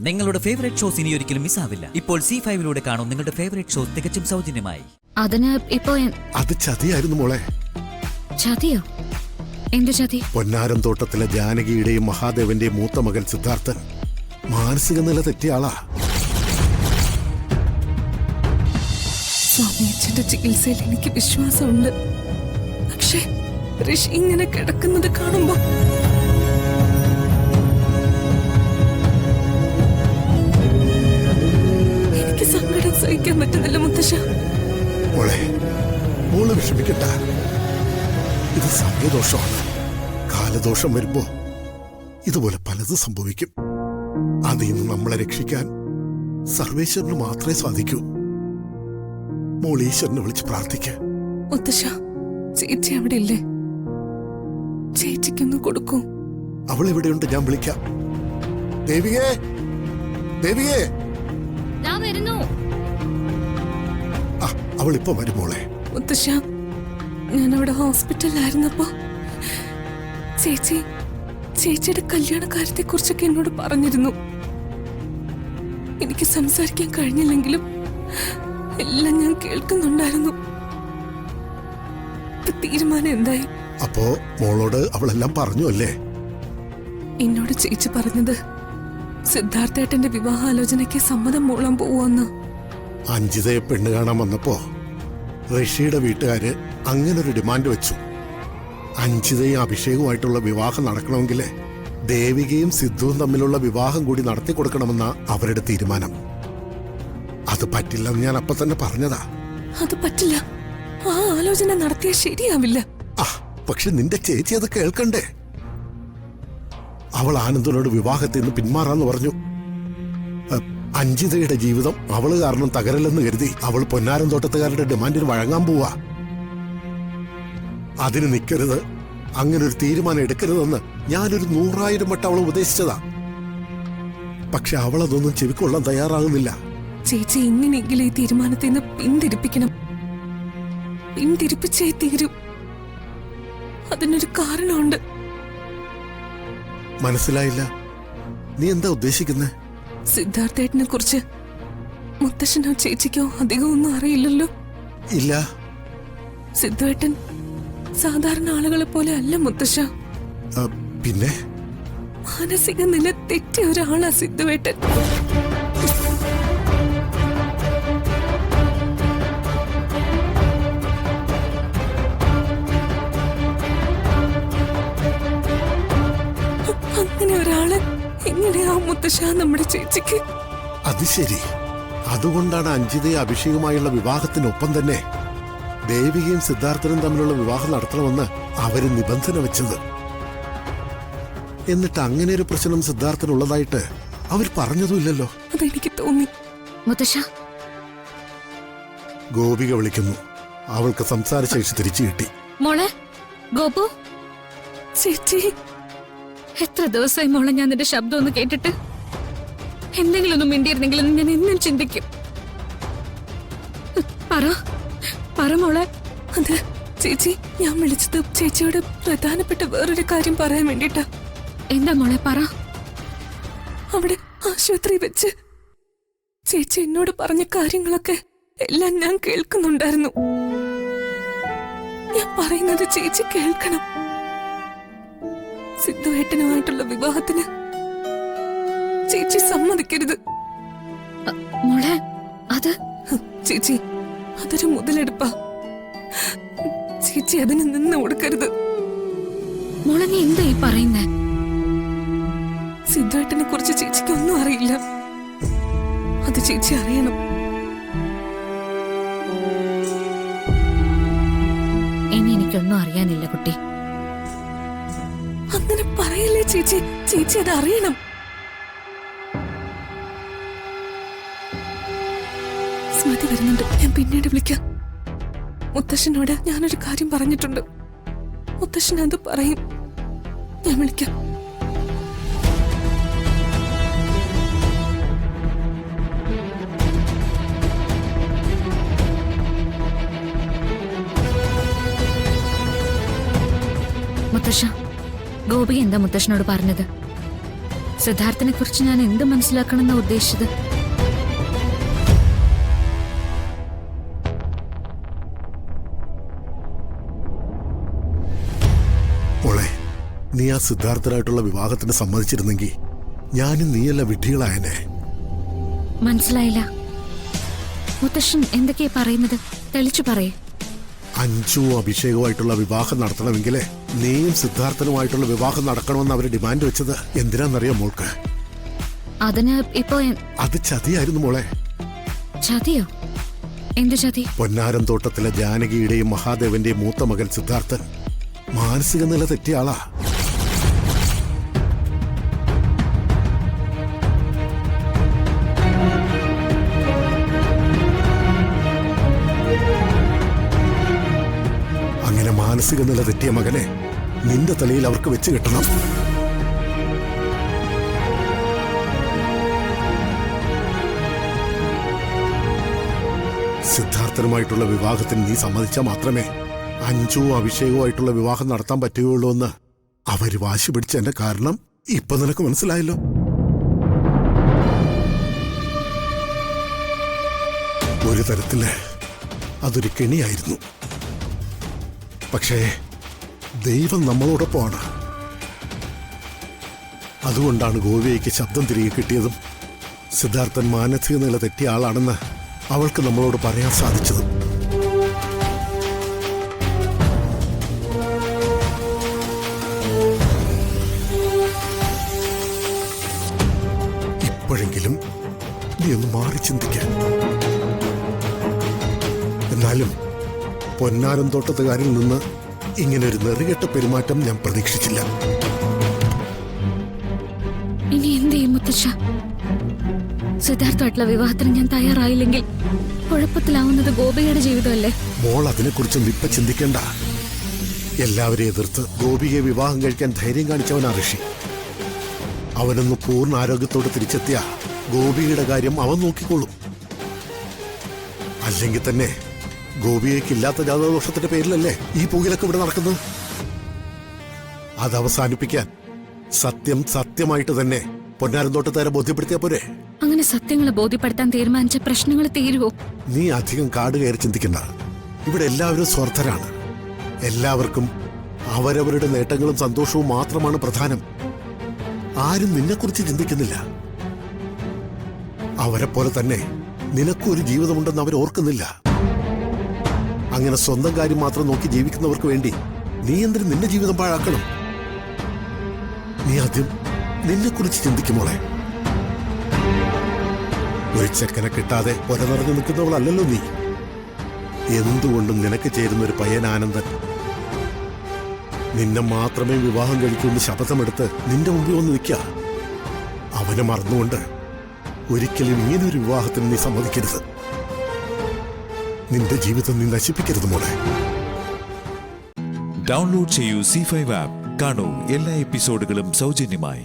നിങ്ങളുടെ favourite shows ഇനി ഒരിക്കലും മിസ്സാവില്ല. ഇപ്പോൾ C5 കാണും നിങ്ങളുടെ ഫേവറേറ്റ് ഷോസ് തികച്ചും സൗജന്യമായി. അതിന് ഇപ്പോ അത് ചതിയായിരുന്നു മോളെ. ചതിയോ? എന്ത് ചതി? പൊന്നാരം തോട്ടത്തിലെ ജാനകിയുടെയും മഹാദേവന്റെയും മൂത്ത മകൻ സിദ്ധാർത്ഥൻ മാനസിക നില തെറ്റിയ ആളാ. സ്വാമിയച്ഛന്റെ ചികിത്സയിൽ എനിക്ക് വിശ്വാസമുണ്ട്. പക്ഷേ ഋഷി ഇങ്ങനെ കിടക്കുന്നത് കാണുമ്പോ എനിക്ക് സങ്കടം സഹിക്കാൻ പറ്റുന്നില്ല മുത്തശ്ശ. മോളെ, മോള് വിഷമിക്കട്ട. ഇത് സമയദോഷമാണ്. കാലദോഷം വരുമ്പോ ഇതുപോലെ പലതും സംഭവിക്കും. അതിൽ നിന്ന് നമ്മളെ രക്ഷിക്കാൻ സർവേശ്വരന് മാത്രമേ സാധിക്കൂ. മോൾ ഈശ്വരനെ വിളിച്ച് പ്രാർത്ഥിക്ക. മുത്തശ്ശ, ചേച്ചി അവിടെ ഇല്ലേ? ചേച്ചിക്കൊന്ന് കൊടുക്കൂ. അവൾ എവിടെയുണ്ട്? ഞാൻ വിളിക്കാം. ദേവികേ, ദേവികേ. അവൾ ഇപ്പൊ വരും മോളെ. മുത്തശ്ശ, ഞാനവിടെ ഹോസ്പിറ്റലിലായിരുന്നപ്പോ ചേച്ചിയുടെ കല്യാണക്കാര്യത്തെ കുറിച്ചൊക്കെ എന്നോട് പറഞ്ഞിരുന്നു. എനിക്ക് സംസാരിക്കാൻ കഴിഞ്ഞില്ലെങ്കിലും എല്ലാം ഞാൻ കേൾക്കുന്നുണ്ടായിരുന്നു. തീരുമാനം എന്തായി? അപ്പോ മോളോട് അവളെല്ലാം പറഞ്ഞു അല്ലേ? എന്നോട് ചേച്ചി പറഞ്ഞത് സിദ്ധാർത്ഥേട്ടന്റെ വിവാഹാലോചനയ്ക്ക് സമ്മതം മൂളാൻ പോവാന്ന്. അഞ്ജിതയെ പെണ്ണ് കാണാൻ വന്നപ്പോ ഋഷിയുടെ വീട്ടുകാര് അങ്ങനൊരു ഡിമാൻഡ് വെച്ചു. അഞ്ജിതയും അഭിഷേകവുമായിട്ടുള്ള വിവാഹം നടക്കണമെങ്കിൽ ദേവികയും സിദ്ധുവും തമ്മിലുള്ള വിവാഹം കൂടി നടത്തി കൊടുക്കണമെന്ന അവരുടെ തീരുമാനം. അത് പറ്റില്ലെന്ന് ഞാൻ അപ്പൊ തന്നെ പറഞ്ഞതാ. അത് പറ്റില്ല. ആ ആലോചന നടത്തിയ ശരിയാവില്ല. പക്ഷെ നിന്റെ ചേച്ചി അത് കേൾക്കണ്ടേ? അവൾ ആനന്ദനോട് വിവാഹത്തിൽ നിന്ന് പിന്മാറാന്ന് പറഞ്ഞു. അഞ്ജിതയുടെ ജീവിതം അവള് കാരണം തകരല്ലെന്ന് കരുതി അവൾ പൊന്നാരം തോട്ടത്തുകാരുടെ ഡിമാൻഡിന് വഴങ്ങാൻ പോവാ. അതിന് നിൽക്കരുത്, അങ്ങനെ ഒരു തീരുമാനം എടുക്കരുതെന്ന് ഞാനൊരു 100,000 വട്ടം അവൾ ഉപദേശിച്ചതാ. പക്ഷെ അവൾ അതൊന്നും ചെവിക്കൊള്ളാൻ തയ്യാറാകുന്നില്ല. ചേച്ചി എങ്ങനെയെങ്കിലും ഈ തീരുമാനത്തിൽ നിന്ന് പിന്തിരിപ്പിക്കണം. പിന്തിരിപ്പിച്ചേ തീരൂ. അതിനൊരു കാരണമുണ്ട്. മനസ്സിലായില്ല. നീ എന്താ ഉദ്ദേശിക്കുന്നേ? സിദ്ധാർത്ഥേട്ടനെ കുറിച്ച് മുത്തശ്ശനോ ചേച്ചിക്കോ അധികം ഒന്നും അറിയില്ലല്ലോ. ഇല്ല. സിദ്ധുവേട്ടൻ സാധാരണ ആളുകളെ പോലെ അല്ല മുത്തശ്ശ. പിന്നെ മാനസിക നില തെറ്റിയ ഒരാളാ സിദ്ധുവേട്ടൻ. അങ്ങനെ ഒരാള് എങ്ങനെയാ മുത്തശ്ശ നമ്മുടെ ചേച്ചിക്ക്? അത് ശരി. അതുകൊണ്ടാണ് അഞ്ജിതയെ അഭിഷേകമായുള്ള വിവാഹത്തിനൊപ്പം തന്നെ ദേവികയും സിദ്ധാർത്ഥനും തമ്മിലുള്ള വിവാഹം നടത്തണമെന്ന് അവര് നിബന്ധന വെച്ചത്. എന്നിട്ട് അങ്ങനെ ഒരു പ്രശ്നം സിദ്ധാർത്ഥനുള്ളതായിട്ട് അവർ പറഞ്ഞതുമില്ലല്ലോ. അതെനിക്ക് തോന്നി. മുത്തശ്ശ, ഗോപിക വിളിക്കുന്നു. അവൾക്ക് സംസാരശേഷി തിരിച്ചു കിട്ടി. മോളെ ഗോപു. ചേച്ചി, എത്ര ദിവസമായി മോളെ ഞാൻ നിന്റെ ശബ്ദം ഒന്ന് കേട്ടിട്ട്. എന്തെങ്കിലും ഒന്നും മിണ്ടിയിരുന്നെങ്കിലും ഞാൻ എന്നും ചിന്തിക്കും. പറ മോളെ. അത് ചേച്ചി, ഞാൻ വിളിച്ചത് ചേച്ചിയോട് പ്രധാനപ്പെട്ട വേറൊരു കാര്യം പറയാൻ വേണ്ടിട്ടാ. എന്താ മോളെ പറ. അവിടെ ആശുപത്രി വെച്ച് ചേച്ചി എന്നോട് പറഞ്ഞ കാര്യങ്ങളൊക്കെ എല്ലാം ഞാൻ കേൾക്കുന്നുണ്ടായിരുന്നു. ഞാൻ പറയുന്നത് ചേച്ചി കേൾക്കണം. സിദ്ധുവേട്ടനുമായിട്ടുള്ള വിവാഹത്തിന് ചേച്ചി സമ്മതിക്കരുത്. മോളെ, അത് ചേച്ചി, അതൊരു മുതലെടുപ്പാ. ചേച്ചി അതിന് നിന്ന് കൊടുക്കരുത്. മോളെ, നീ എന്താ ഈ പറയുന്നേ? സിദ്ധുവേട്ടനെ കുറിച്ച് ചേച്ചിക്ക് ഒന്നും അറിയില്ല. അത് ചേച്ചി അറിയണം. ഇനി എനിക്കൊന്നും അറിയാനില്ല കുട്ടി. അങ്ങനെ പറയല്ലേ ചേച്ചി. ചേച്ചി അത് അറിയണം. സ്മൃതി വരുന്നുണ്ട്. ഞാൻ പിന്നീട് വിളിക്കാം. മുത്തശ്ശനോട് ഞാനൊരു കാര്യം പറഞ്ഞിട്ടുണ്ട്. മുത്തശ്ശൻ അത് പറയും. ഞാൻ വിളിക്കാം. മുത്തശ്ശ, ഗോപി എന്താ മുത്തശ്ശനോട് പറഞ്ഞത്? സിദ്ധാർത്ഥിനെ കുറിച്ച് ഞാൻ എന്ത് മനസ്സിലാക്കണമെന്നാ ഉദ്ദേശിച്ചത്? മോളെ, നീ ആ സിദ്ധാർത്ഥനായിട്ടുള്ള വിവാഹത്തിന് സമ്മതിച്ചിരുന്നെങ്കിൽ ഞാനും നീയല്ല വിഡ്ഢികളായനെ. മനസ്സിലായില്ല. മുത്തശ്ശൻ എന്തൊക്കെയാ പറയുന്നത്? തെളിച്ചു പറയേ. അഞ്ജുവും അഭിഷേകവുമായിട്ടുള്ള വിവാഹം നടത്തണമെങ്കിൽ നീയും സിദ്ധാർത്ഥനുമായിട്ടുള്ള വിവാഹം നടക്കണമെന്ന് അവർ ഡിമാൻഡ് വെച്ചത് എന്തിനാന്നറിയാം മോൾക്ക്? അതിന് ഇപ്പോ അത് ചതിയായിരുന്നു മോളെ. ചതിയോ? എന്ത് ചതി? പൊന്നാരം തോട്ടത്തിലെ ജാനകിയുടെയും മഹാദേവന്റെയും മൂത്ത മകൻ സിദ്ധാർത്ഥൻ മാനസിക നില തെറ്റിയ ആളാ. അങ്ങനെ മാനസിക നില തെറ്റിയ മകനെ നിന്റെ തലയിൽ അവർക്ക് വെച്ച് കെട്ടണം. സിദ്ധാർത്ഥനുമായിട്ടുള്ള വിവാഹത്തിന് നീ സമ്മതിച്ചാൽ മാത്രമേ അഞ്ജുവും അഭിഷേകവുമായിട്ടുള്ള വിവാഹം നടത്താൻ പറ്റുകയുള്ളൂ എന്ന് അവര് വാശി പിടിച്ചതിന്റെ കാരണം ഇപ്പൊ നിനക്ക് മനസ്സിലായല്ലോ. ഒരു തരത്തില് അതൊരു കെണിയായിരുന്നു. പക്ഷേ ദൈവം നമ്മളോടൊപ്പമാണ്. അതുകൊണ്ടാണ് ഗോപിയയ്ക്ക് ശബ്ദം തിരികെ കിട്ടിയതും സിദ്ധാർത്ഥൻ മാനസിക നില തെറ്റിയ ആളാണെന്ന് അവൾക്ക് നമ്മളോട് പറയാൻ സാധിച്ചതും. ഇപ്പോഴെങ്കിലും നീ ഒന്ന് മാറി ചിന്തിക്കാൻ. എന്നാലും പൊന്നാരം തോട്ടത്തുകാരിൽ നിന്ന് ഇങ്ങനെ ഒരു നെറികെട്ട പെരുമാറ്റം ഞാൻ പ്രതീക്ഷിച്ചില്ല. ഇനി എന്ത് ചെയ്യും മുത്തശ്ശ? സിദ്ധാർത്ഥമായിട്ടുള്ള വിവാഹത്തിന് ഞാൻ തയ്യാറായില്ലെങ്കിൽ കുഴപ്പത്തിലാവുന്നത് ഗോപികയുടെ ജീവിതമല്ലേ? മോൾ അതിനെക്കുറിച്ചൊന്നും ഇപ്പൊ ചിന്തിക്കേണ്ട. എല്ലാവരെയും എതിർത്ത് ഗോപികയെ വിവാഹം കഴിക്കാൻ ധൈര്യം കാണിച്ചവനാ ഋഷി. അവനൊന്ന് പൂർണ്ണ ആരോഗ്യത്തോടെ തിരിച്ചെത്തിയ ഗോപികയുടെ കാര്യം അവൻ നോക്കിക്കോളും. അല്ലെങ്കിൽ തന്നെ ഗോപികയ്ക്കില്ലാത്ത ജാതകദോഷത്തിന്റെ പേരിലല്ലേ ഈ പുകിലൊക്കെ ഇവിടെ നടക്കുന്നത്. അത് അവസാനിപ്പിക്കാൻ സത്യം സത്യമായിട്ട് തന്നെ പൊന്നാരം തോട്ടത്താരെ ബോധ്യപ്പെടുത്തിയാ പോരെ? അങ്ങനെ സത്യങ്ങളെ ബോധ്യപ്പെടുത്താൻ തീരുമാനിച്ച പ്രശ്നങ്ങൾ തീരുവോ? നീ അധികം കാട് കയറി ചിന്തിക്കണ്ട. ഇവിടെ എല്ലാവരും സ്വാർത്ഥരാണ്. എല്ലാവർക്കും അവരവരുടെ നേട്ടങ്ങളും സന്തോഷവും മാത്രമാണ് പ്രധാനം. ആരും നിന്നെക്കുറിച്ച് ചിന്തിക്കുന്നില്ല. അവരെ പോലെ തന്നെ നിനക്കും ഒരു ജീവിതമുണ്ടെന്ന് അവർ ഓർക്കുന്നില്ല. അങ്ങനെ സ്വന്തം കാര്യം മാത്രം നോക്കി ജീവിക്കുന്നവർക്ക് വേണ്ടി നീ എന്തിന് നിന്റെ ജീവിതം പാഴാക്കണം? നീ ആദ്യം നിന്നെക്കുറിച്ച് ചിന്തിക്കുമോളെ. ഒരു ചെക്കനെ കിട്ടാതെ ഒര നിറഞ്ഞു നിൽക്കുന്നവളല്ലല്ലോ നീ. എന്തുകൊണ്ടും നിനക്ക് ചേരുന്ന ഒരു പയ്യൻ ആനന്ദൻ നിന്നെ മാത്രമേ വിവാഹം കഴിക്കുമെന്ന് ശപഥമെടുത്ത് നിന്റെ മുമ്പിൽ വന്ന് നിൽക്കുക. അവനെ മറന്നുകൊണ്ട് ഒരിക്കലും ഇങ്ങനൊരു വിവാഹത്തിന് നീ സമ്മതിക്കരുത്. നിന്റെ ജീവിതം നീ നശിപ്പിക്കരുത് മോളെ. ഡൗൺലോഡ് ചെയ്യൂ C5 ആപ്പ്. കാണൂ എല്ലാ എപ്പിസോഡുകളും സൗജന്യമായി.